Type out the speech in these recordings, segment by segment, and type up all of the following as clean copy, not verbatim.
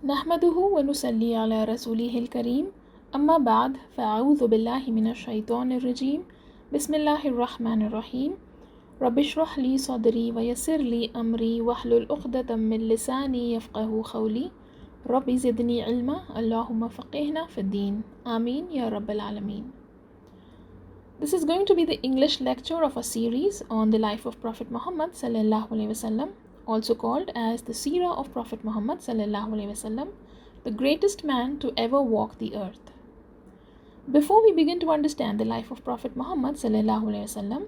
नहमदुहु व नुसल्ली अला रसूलिहिल करीम अम्मा बाद फ़अऊज़ु बिल्लाहि मिनश शैतानिर रजीम बिस्मिल्लाहिर रहमानिर रहीम रब्बिश्रह ली सदरी व यस्सिर ली अमरी वहलुल उक़दतम मिन लिसानी यफ़क़हू क़ौली रब्बि ज़िदनी इल्मा अल्लाहुम्मा फ़क़िहना फ़िद्दीन आमीन या रब्बल आलमीन. This is going to be the English lecture of a series on the life of Prophet Muhammad sallallahu alaihi wasallam, also called as the Seerah of Prophet Muhammad sallallahu alaihi wasallam, the greatest man to ever walk the earth. Before we begin to understand the life of Prophet Muhammad sallallahu alaihi wasallam,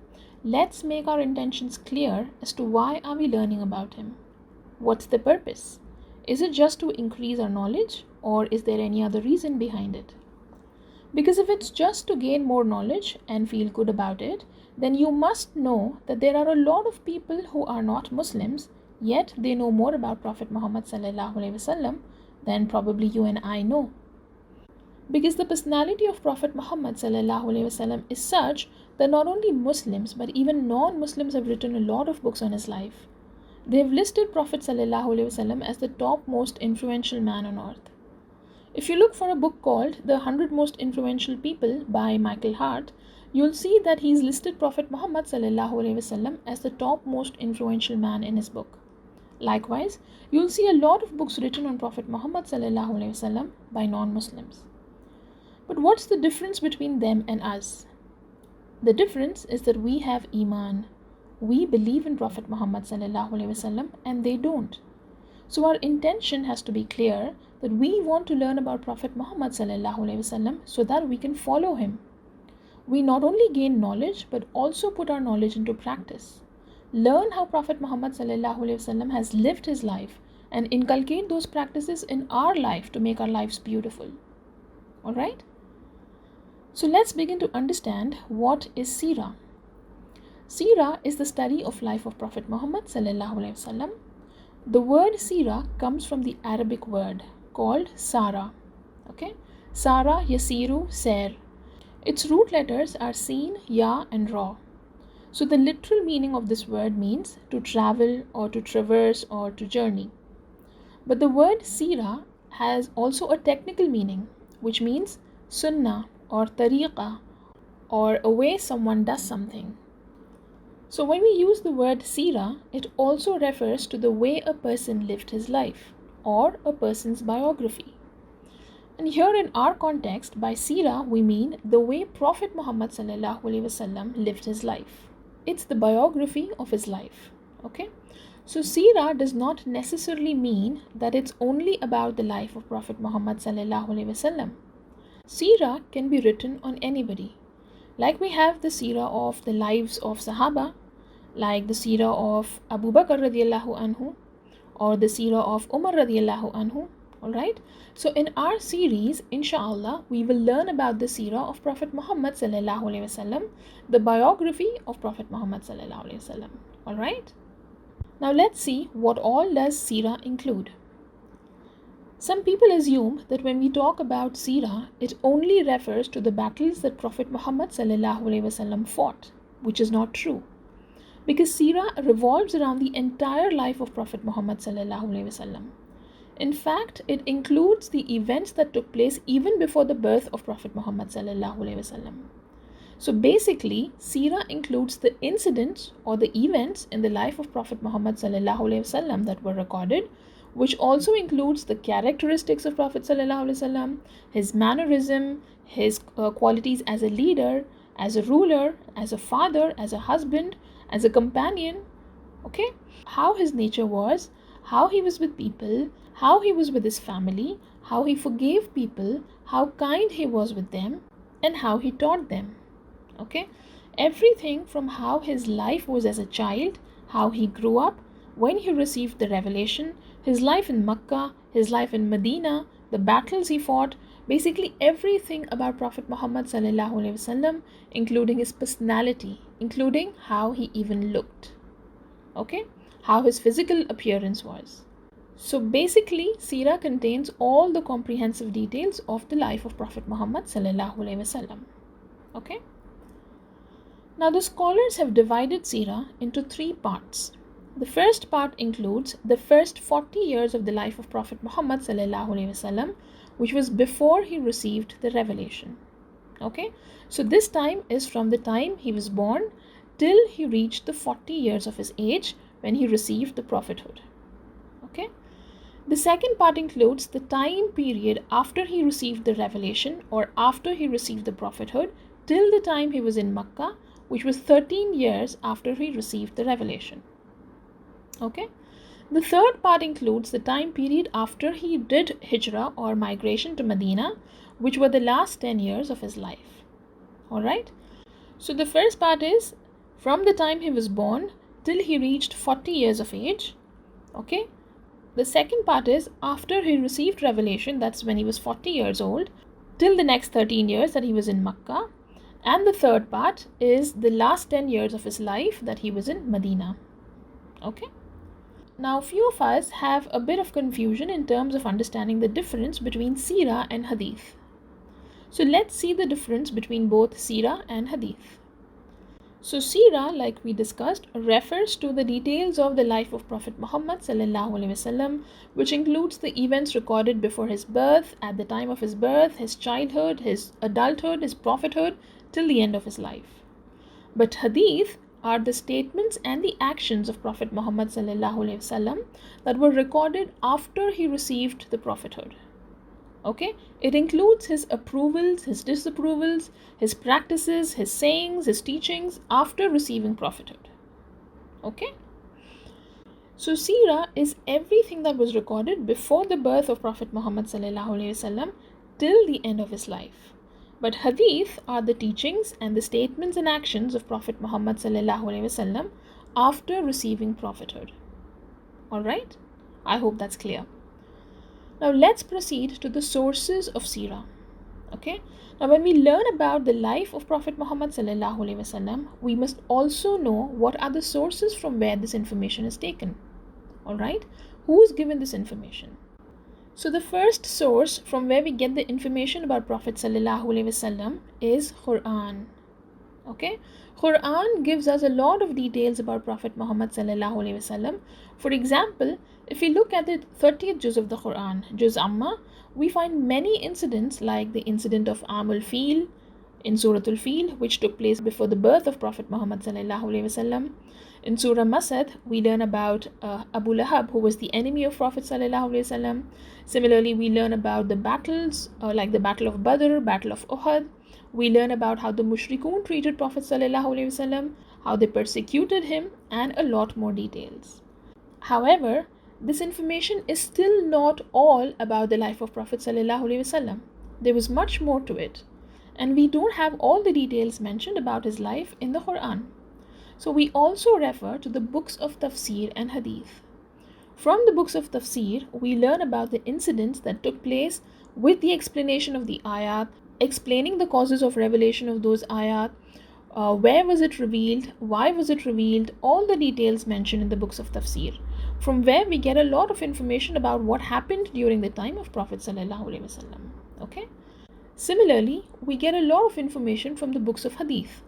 let's make our intentions clear as to why are we learning about him. What's the purpose? Is it just to increase our knowledge, or is there any other reason behind it? Because if it's just to gain more knowledge and feel good about it, then you must know that there are a lot of people who are not Muslims, yet they know more about Prophet Muhammad sallallahu alaihi wasallam than probably you and I know. Because the personality of Prophet Muhammad sallallahu alaihi wasallam is such that not only Muslims but even non-Muslims have written a lot of books on his life. They have listed Prophet sallallahu alaihi wasallam as the top most influential man on earth. If you look for a book called The 100 Most Influential People by Michael Hart, you'll see that he's listed Prophet Muhammad sallallahu alaihi wasallam as the top most influential man in his book. Likewise, you'll see a lot of books written on Prophet Muhammad sallallahu alaihi wasallam by non-Muslims. But what's the difference between them and us? The difference is that we have Iman. We believe in Prophet Muhammad sallallahu alaihi wasallam and they don't. So our intention has to be clear that we want to learn about Prophet Muhammad sallallahu alaihi wasallam so that we can follow him. We not only gain knowledge but also put our knowledge into practice. Learn how Prophet Muhammad sallallahu alaihi wasallam has lived his life and inculcate those practices in our life to make our lives beautiful. All right? So let's begin to understand what is Seerah. Seerah is the study of life of Prophet Muhammad sallallahu alaihi wasallam. The word Seerah comes from the Arabic word called Sara. Okay? Sara, Yasiru, Ser. Its root letters are Sin, Ya and Ra. So the literal meaning of this word means to travel or to traverse or to journey. But the word Seerah has also a technical meaning, which means sunnah or tariqah, or a way someone does something. So when we use the word Seerah, it also refers to the way a person lived his life or a person's biography. And here in our context, by Seerah we mean the way Prophet Muhammad sallallahu alaihi wasallam lived his life. It's the biography of his life. Okay? So Seerah does not necessarily mean that it's only about the life of Prophet Muhammad sallallahu alaihi wasallam. Seerah can be written on anybody. Like we have the Seerah of the lives of Sahaba, like the Seerah of Abu Bakr radiallahu anhu, or the Seerah of Umar radiallahu anhu. Alright? So in our series, InshaAllah, we will learn about the Seerah of Prophet Muhammad sallallahu alaihi wasallam, the biography of Prophet Muhammad sallallahu alaihi wasallam. Alright? Now let's see what all does Seerah include. Some people assume that when we talk about Seerah, it only refers to the battles that Prophet Muhammad sallallahu alaihi wasallam fought, which is not true. Because Seerah revolves around the entire life of Prophet Muhammad sallallahu alaihi wasallam. In fact, it includes the events that took place even before the birth of Prophet Muhammad sallallahu alaihi wasallam. So basically, Seerah includes the incidents or the events in the life of Prophet Muhammad sallallahu alaihi wasallam that were recorded, which also includes the characteristics of Prophet sallallahu alaihi wasallam, his mannerism, his qualities as a leader, as a ruler, as a father, as a husband, as a companion. Okay? How his nature was, how he was with people, how he was with his family, how he forgave people, how kind he was with them, and how he taught them. Okay? Everything from how his life was as a child, how he grew up, when he received the revelation, his life in Makkah, his life in Medina, the battles he fought, basically everything about Prophet Muhammad sallallahu alaihi wasallam, including his personality, including how he even looked. Okay? How his physical appearance was. So basically, Seerah contains all the comprehensive details of the life of Prophet Muhammad sallallahu alaihi wasallam. Okay? Now the scholars have divided Seerah into three parts. The first part includes the first 40 years of the life of Prophet Muhammad ﷺ, which was before he received the revelation. Okay, so this time is from the time he was born till he reached the 40 years of his age when he received the prophethood. Okay, the second part includes the time period after he received the revelation or after he received the prophethood till the time he was in Makkah, which was 13 years after he received the revelation. Okay, the third part includes the time period after he did hijrah or migration to Medina, which were the last 10 years of his life. Alright, so the first part is from the time he was born till he reached 40 years of age. Okay, the second part is after he received revelation, that's when he was 40 years old, till the next 13 years that he was in Makkah. And the third part is the last 10 years of his life that he was in Medina. Okay. Now, few of us have a bit of confusion in terms of understanding the difference between Seerah and Hadith. So let's see the difference between both Seerah and Hadith. So Seerah, like we discussed, refers to the details of the life of Prophet Muhammad ﷺ, which includes the events recorded before his birth, at the time of his birth, his childhood, his adulthood, his prophethood, till the end of his life. But Hadith are the statements and the actions of Prophet Muhammad ﷺ that were recorded after he received the prophethood. Okay, it includes his approvals, his disapprovals, his practices, his sayings, his teachings after receiving prophethood. Okay, so Seerah is everything that was recorded before the birth of Prophet Muhammad ﷺ till the end of his life. But Hadith are the teachings and the statements and actions of Prophet Muhammad ﷺ after receiving prophethood. Alright, I hope that's clear. Now let's proceed to the sources of Seerah. Okay, now when we learn about the life of Prophet Muhammad ﷺ, we must also know what are the sources from where this information is taken. Alright, who is given this information? So the first source from where we get the information about Prophet ﷺ is Quran. Okay, Quran gives us a lot of details about Prophet Muhammad ﷺ. For example, if we look at the 30th juz of the Quran, Juz Amma, we find many incidents like the incident of Amul Fil in Surah Al-Fil, which took place before the birth of Prophet Muhammad ﷺ. In Surah Masad, we learn about Abu Lahab, who was the enemy of Prophet ﷺ. Similarly, we learn about the battles, like the Battle of Badr, Battle of Uhud. We learn about how the Mushrikun treated Prophet ﷺ, how they persecuted him, and a lot more details. However, this information is still not all about the life of Prophet ﷺ. There was much more to it, and we don't have all the details mentioned about his life in the Quran. So we also refer to the books of Tafsir and Hadith. From the books of Tafsir, we learn about the incidents that took place with the explanation of the ayat, explaining the causes of revelation of those ayat, where was it revealed, why was it revealed, all the details mentioned in the books of Tafsir, from where we get a lot of information about what happened during the time of Prophet ﷺ. Okay? Similarly, we get a lot of information from the books of Hadith.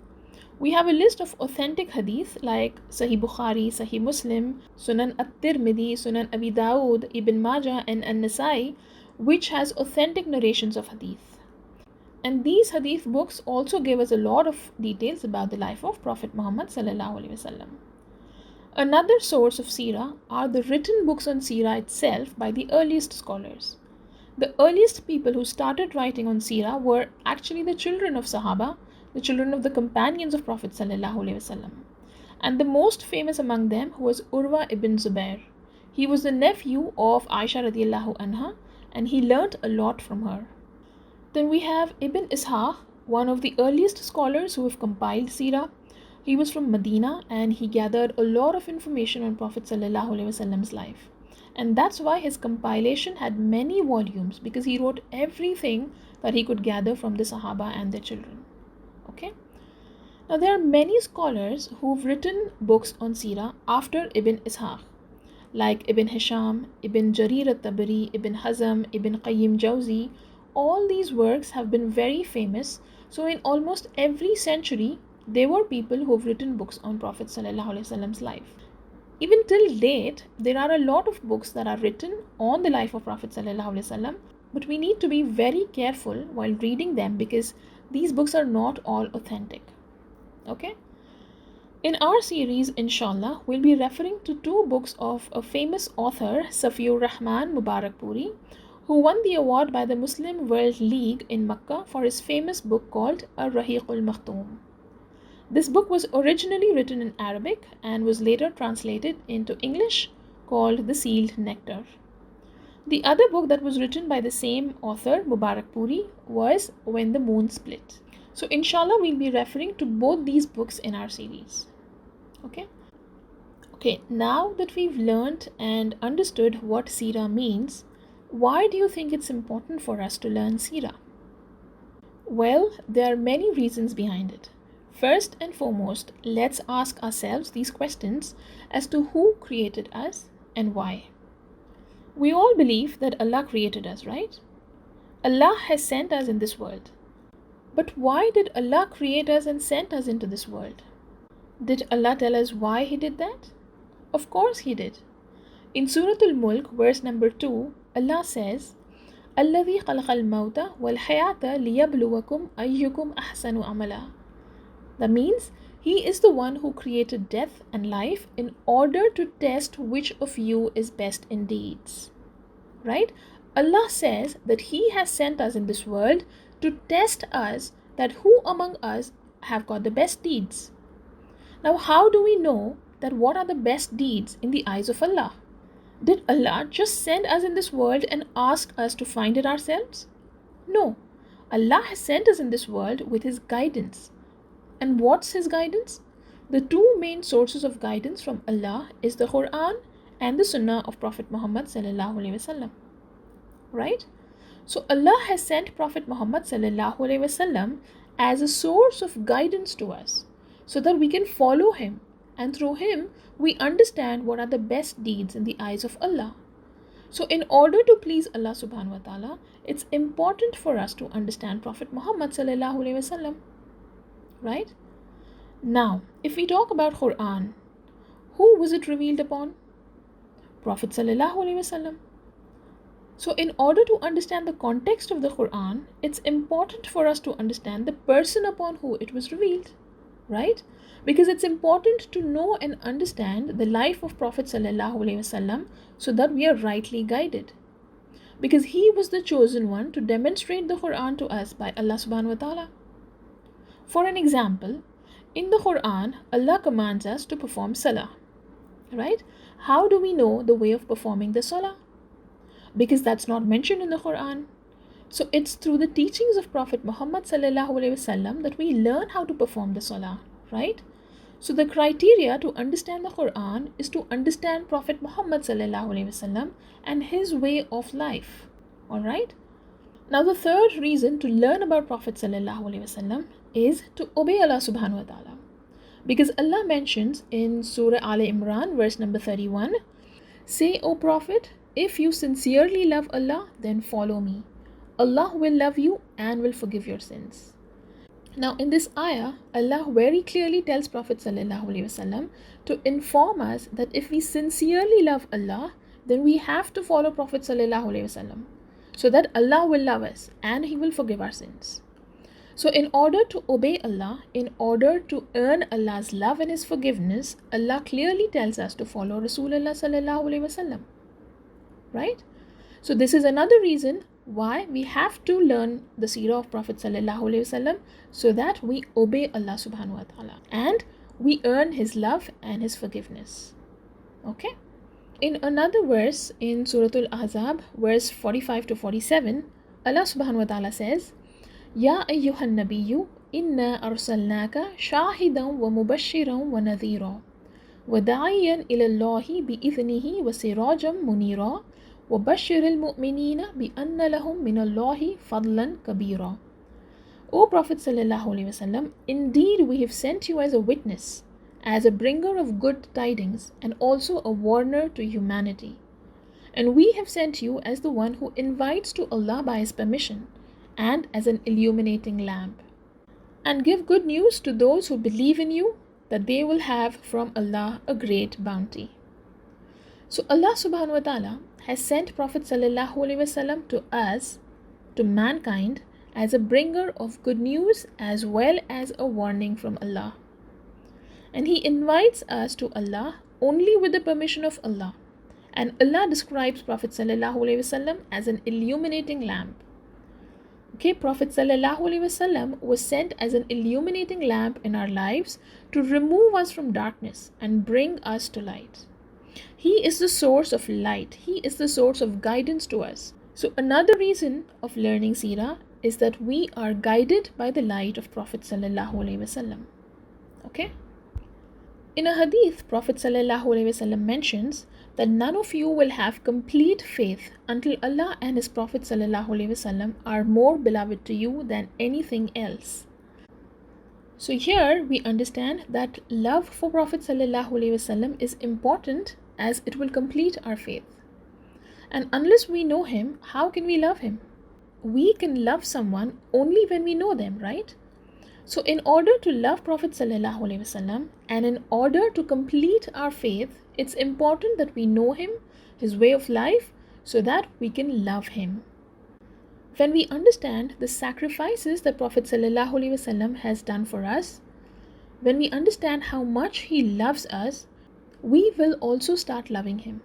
We have a list of authentic hadith like Sahih Bukhari, Sahih Muslim, Sunan At-Tirmidhi, Sunan Abi Dawud, Ibn Majah, and An-Nasai, which has authentic narrations of hadith. And these hadith books also give us a lot of details about the life of Prophet Muhammad ﷺ. Another source of Seerah are the written books on Seerah itself by the earliest scholars. The earliest people who started writing on Seerah were actually the children of Sahaba, the children of the companions of Prophet ﷺ. And the most famous among them was Urwa ibn Zubair. He was the nephew of Aisha radiallahu anha, and he learnt a lot from her. Then we have Ibn Ishaq, one of the earliest scholars who have compiled Seerah. He was from Medina and he gathered a lot of information on Prophet ﷺ's life. And that's why his compilation had many volumes, because he wrote everything that he could gather from the Sahaba and their children. Okay. Now there are many scholars who've written books on Seerah after Ibn Ishaq, like Ibn Hisham, Ibn Jarir at-Tabari, Ibn Hazm, Ibn Qayyim Jawzi. All these works have been very famous. So in almost every century, there were people who've written books on Prophet ﷺ's life. Even till date, there are a lot of books that are written on the life of Prophet ﷺ, but we need to be very careful while reading them because these books are not all authentic. Okay? In our series, InshaAllah, we'll be referring to two books of a famous author, Safiur Rahman Mubarakpuri, who won the award by the Muslim World League in Makkah for his famous book called Ar-Raheequl-Maqtoom. This book was originally written in Arabic and was later translated into English called The Sealed Nectar. The other book that was written by the same author, Mubarakpuri, was When the Moon Split. So inshallah, we'll be referring to both these books in our series. Okay, now that we've learned and understood what Seerah means, why do you think it's important for us to learn Seerah? Well, there are many reasons behind it. First and foremost, let's ask ourselves these questions as to who created us and why. We all believe that Allah created us, right? Allah has sent us in this world. But why did Allah create us and send us into this world? Did Allah tell us why He did that? Of course He did. In Surah Al-Mulk, verse number 2, Allah says, الَّذِي خَلَقَ الْمَوْتَ وَالْحَيَاةَ لِيَبْلُوَكُمْ أَيُّكُمْ أَحْسَنُ عَمَلًا. That means He is the one who created death and life in order to test which of you is best in deeds. Right? Allah says that He has sent us in this world to test us that who among us have got the best deeds. Now, how do we know that what are the best deeds in the eyes of Allah? Did Allah just send us in this world and ask us to find it ourselves? No. Allah has sent us in this world with His guidance. And what's His guidance? The two main sources of guidance from Allah is the Quran and the Sunnah of Prophet Muhammad sallallahu alaihi wasallam. Right? So Allah has sent Prophet Muhammad sallallahu alaihi wasallam as a source of guidance to us so that we can follow him, and through him we understand what are the best deeds in the eyes of Allah. So in order to please Allah subhanahu wa ta'ala, it's important for us to understand Prophet Muhammad sallallahu alaihi wasallam. Right? Now, if we talk about Quran, who was it revealed upon? Prophet sallallahu alaihi wasallam. So in order to understand the context of the Quran, it's important for us to understand the person upon who it was revealed, right? Because it's important to know and understand the life of Prophet sallallahu alaihi wasallam so that we are rightly guided. Because he was the chosen one to demonstrate the Quran to us by Allah subhanahu wa ta'ala. For an example, in the Quran, Allah commands us to perform salah, right? How do we know the way of performing the salah? Because that's not mentioned in the Quran. So it's through the teachings of Prophet Muhammad sallallahu alaihi wasallam that we learn how to perform the salah, right? So the criteria to understand the Quran is to understand Prophet Muhammad sallallahu alaihi wasallam and his way of life. All right? Now the third reason to learn about Prophet sallallahu alaihi wasallam is to obey Allah subhanahu wa ta'ala. Because Allah mentions in Surah Al-Imran, verse number 31, "Say, O Prophet, if you sincerely love Allah, then follow me. Allah will love you and will forgive your sins." Now in this ayah, Allah very clearly tells Prophet sallallahu alaihi wasallam to inform us that if we sincerely love Allah, then we have to follow Prophet sallallahu alaihi wasallam so that Allah will love us and He will forgive our sins. So in order to obey Allah, in order to earn Allah's love and His forgiveness, Allah clearly tells us to follow Rasulullah sallallahu alaihi wasallam. Right? So this is another reason why we have to learn the seerah of Prophet sallallahu alaihi wasallam so that we obey Allah subhanahu wa ta'ala and we earn His love and His forgiveness. Okay? In another verse in Surah Al-Ahzab, verse 45 to 47, Allah subhanahu wa ta'ala says, "Ya ayyuhan nabiyyu, inna arsalnaka shahidan wa mubashiran wa nadhira wa da'iyan ila Allahi bi idhnihi wa sirajan munira وَبَشِّرِ الْمُؤْمِنِينَ بِأَنَّ لَهُمْ مِنَ اللَّهِ فَضْلًا كَبِيرًا." O Prophet sallallahu alaihi wasallam, indeed we have sent you as a witness, as a bringer of good tidings, and also a warner to humanity. And we have sent you as the one who invites to Allah by His permission, and as an illuminating lamp. And give good news to those who believe in you, that they will have from Allah a great bounty. So Allah subhanahu wa ta'ala has sent Prophet sallallahu alaihi wasallam to us, to mankind, as a bringer of good news as well as a warning from Allah. And he invites us to Allah only with the permission of Allah. And Allah describes Prophet sallallahu alaihi wasallam as an illuminating lamp. Okay, Prophet sallallahu alaihi wasallam was sent as an illuminating lamp in our lives to remove us from darkness and bring us to light. He is the source of light. He is the source of guidance to us. So another reason of learning Seerah is that we are guided by the light of Prophet sallallahu alaihi wasallam. Okay? In a hadith, Prophet sallallahu alaihi wasallam mentions that none of you will have complete faith until Allah and His Prophet sallallahu alaihi wasallam are more beloved to you than anything else. So here we understand that love for Prophet sallallahu alaihi wasallam is important as it will complete our faith. And unless we know him, how can we love him? We can love someone only when we know them, right? So in order to love Prophet sallallahu alaihi wasallam and in order to complete our faith, it's important that we know him, his way of life, so that we can love him. When we understand the sacrifices that Prophet sallallahu alaihi wasallam has done for us, when we understand how much he loves us, we will also start loving him.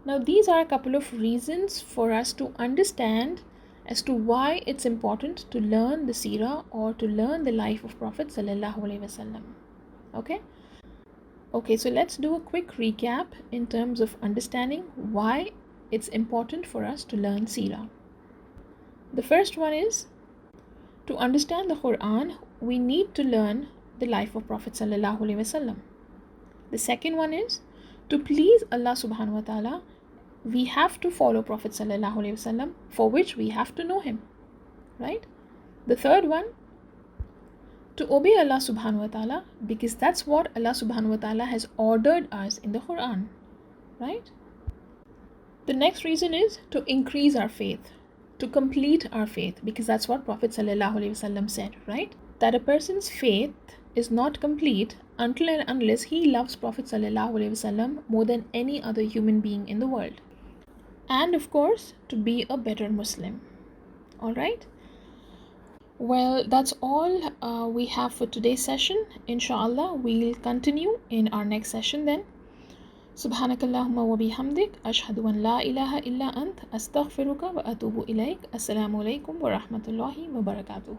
Now these are a couple of reasons for us to understand as to why it's important to learn the Seerah or to learn the life of Prophet sallallahu alaihi wasallam. Okay, so let's do a quick recap in terms of understanding why it's important for us to learn Seerah. The first one is, to understand the Quran, we need to learn the life of Prophet sallallahu alaihi wasallam. The second one is, to please Allah subhanahu wa ta'ala, we have to follow Prophet sallallahu alaihi wasallam, for which we have to know him, right? The third one, to obey Allah subhanahu wa ta'ala, because that's what Allah subhanahu wa ta'ala has ordered us in the Quran, right? The next reason is to increase our faith, to complete our faith, because that's what Prophet sallallahu alaihi wasallam said, right? That a person's faith is not complete until and unless he loves Prophet sallallahu alaihi wasallam more than any other human being in the world. And of course, to be a better Muslim. All right? Well, that's all we have for today's session. InshaAllah, we'll continue in our next session then. Subhanakallahumma wa bihamdik, ashhadu an la ilaha illa ant, astaghfiruka wa atubu ilaik. Assalamu alaikum wa rahmatullahi wa barakatuhu.